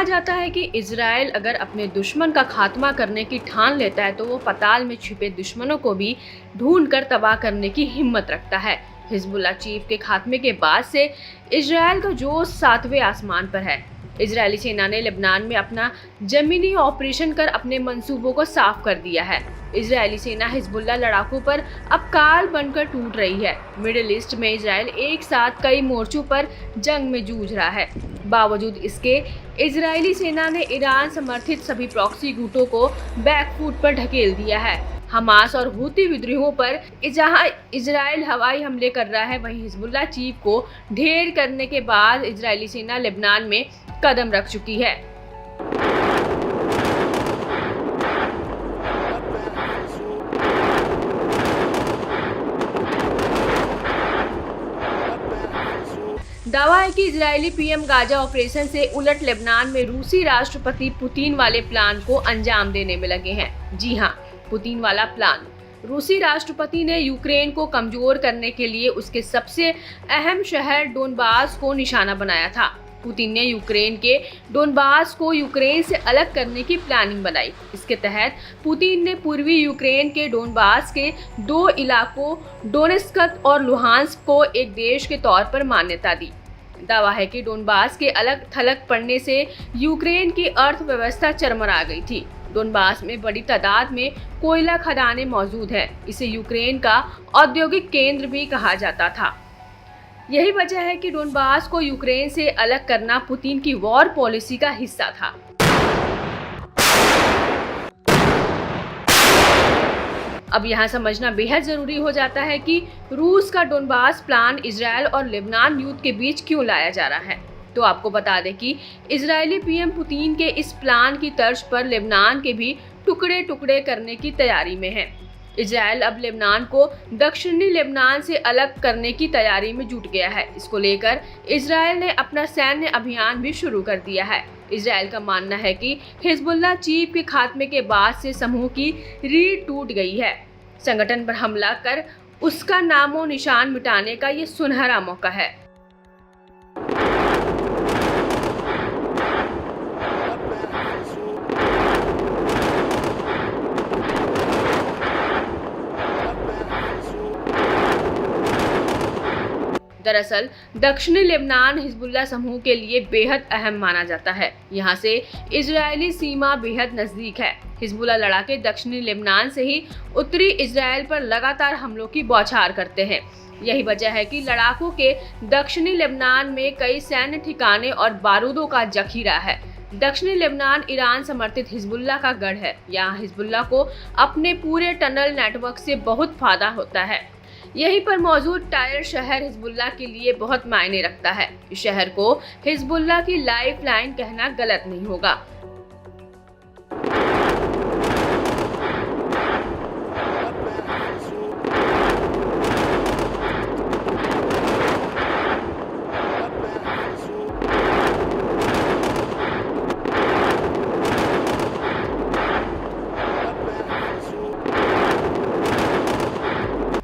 जाता है कि इजराइल अगर अपने दुश्मन का खात्मा करने की ठान लेता है तो वो पाताल में छिपे दुश्मनों को भी ढूंढकर तबाह करने की हिम्मत रखता है। हिजबुल्लाह चीफ के खात्मे के बाद से इजराइल का जोश 7वें आसमान पर है। इजरायली सेना ने लेबनान में अपना जमीनी ऑपरेशन कर अपने मंसूबों को साफ कर दिया है। इजरायली सेना हिजबुल्लाह लड़ाकों पर अब काल बनकर टूट रही है। मिडिल ईस्ट में इजराइल एक साथ कई मोर्चों पर जंग में जूझ रहा है। बावजूद इसके इजरायली सेना ने ईरान समर्थित सभी प्रॉक्सी गुटों को बैकफुट पर ढकेल दिया है। हमास और हूती विद्रोहियों पर जहां इजराइल हवाई हमले कर रहा है, वहीं हिजबुल्लाह चीफ को ढेर करने के बाद इजरायली सेना लेबनान में कदम रख चुकी है। दावा है कि इजरायली पीएम गाजा ऑपरेशन से उलट लेबनान में रूसी राष्ट्रपति पुतिन वाले प्लान को अंजाम देने में लगे हैं। जी हां, पुतिन वाला प्लान। रूसी राष्ट्रपति ने यूक्रेन को कमजोर करने के लिए उसके सबसे अहम शहर डोनबास को निशाना बनाया था। पुतिन ने यूक्रेन के डोनबास को यूक्रेन से अलग करने की प्लानिंग बनाई। इसके तहत पुतिन ने पूर्वी यूक्रेन के डोनबास के 2 इलाकों डोनेस्क और लुहांस्क को एक देश के तौर पर मान्यता दी। दावा है कि डोनबास के अलग थलग पड़ने से यूक्रेन की अर्थव्यवस्था चरमरा गई थी। डोनबास में बड़ी तादाद में कोयला खदानें मौजूद हैं। इसे यूक्रेन का औद्योगिक केंद्र भी कहा जाता था। यही वजह है कि डोनबास को यूक्रेन से अलग करना पुतिन की वॉर पॉलिसी का हिस्सा था। अब यहाँ समझना बेहद जरूरी हो जाता है कि रूस का डोनबास प्लान इजरायल और लेबनान युद्ध के बीच क्यों लाया जा रहा है। तो आपको बता दें कि इजरायली पीएम पुतिन के इस प्लान की तर्ज पर लेबनान के भी टुकड़े टुकड़े करने की तैयारी में है। इजरायल अब लेबनान को दक्षिणी लेबनान से अलग करने की तैयारी में जुट गया है। इसको लेकर इजरायल ने अपना सैन्य अभियान भी शुरू कर दिया है। इजरायल का मानना है कि हिजबुल्लाह चीफ के खात्मे के बाद से समूह की रीढ़ टूट गई है। संगठन पर हमला कर उसका नामो निशान मिटाने का ये सुनहरा मौका है। दरअसल दक्षिणी लेबनान हिजबुल्लाह समूह के लिए बेहद अहम माना जाता है। यहाँ से इजरायली सीमा बेहद नजदीक है। हिजबुल्लाह लड़ाके दक्षिणी लेबनान से ही उत्तरी इजरायल पर लगातार हमलों की बौछार करते हैं। यही वजह है कि लड़ाकों के दक्षिणी लेबनान में कई सैन्य ठिकाने और बारूदों का जखीरा है। दक्षिणी लेबनान ईरान समर्थित हिजबुल्लाह का गढ़ है। यहाँ हिजबुल्लाह को अपने पूरे टनल नेटवर्क से बहुत फायदा होता है। यहीं पर मौजूद टायर शहर हिजबुल्लाह के लिए बहुत मायने रखता है। इस शहर को हिजबुल्लाह की लाइफलाइन कहना गलत नहीं होगा।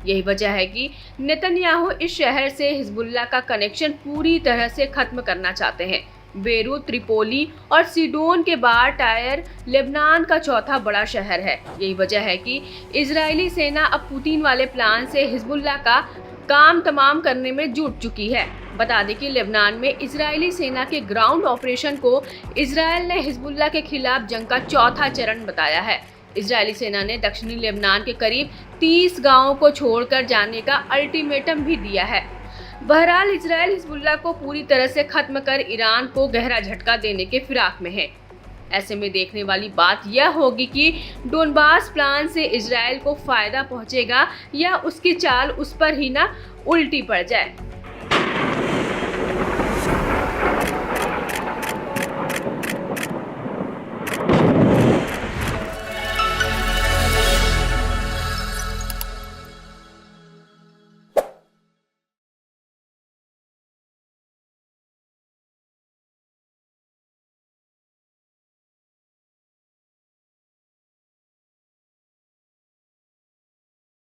यही वजह है कि नेतन्याहू इस शहर से हिजबुल्लाह का कनेक्शन पूरी तरह से खत्म करना चाहते हैं। बेरूत, त्रिपोली और सीडोन के बाद टायर लेबनान का चौथा बड़ा शहर है। यही वजह है कि इजरायली सेना अब पुतिन वाले प्लान से हिजबुल्लाह का काम तमाम करने में जुट चुकी है। बता दें कि लेबनान में इजरायली सेना के ग्राउंड ऑपरेशन को इजरायल ने हिजबुल्लाह के खिलाफ जंग का चौथा चरण बताया है। इजरायली सेना ने दक्षिणी लेबनान के करीब 30 गांवों को छोड़कर जाने का अल्टीमेटम भी दिया है। बहरहाल इजरायल हिजबुल्लाह को पूरी तरह से खत्म कर ईरान को गहरा झटका देने के फिराक में है। ऐसे में देखने वाली बात यह होगी कि डोनबास प्लान से इजरायल को फायदा पहुंचेगा या उसकी चाल उस पर ही ना उल्टी पड़ जाए।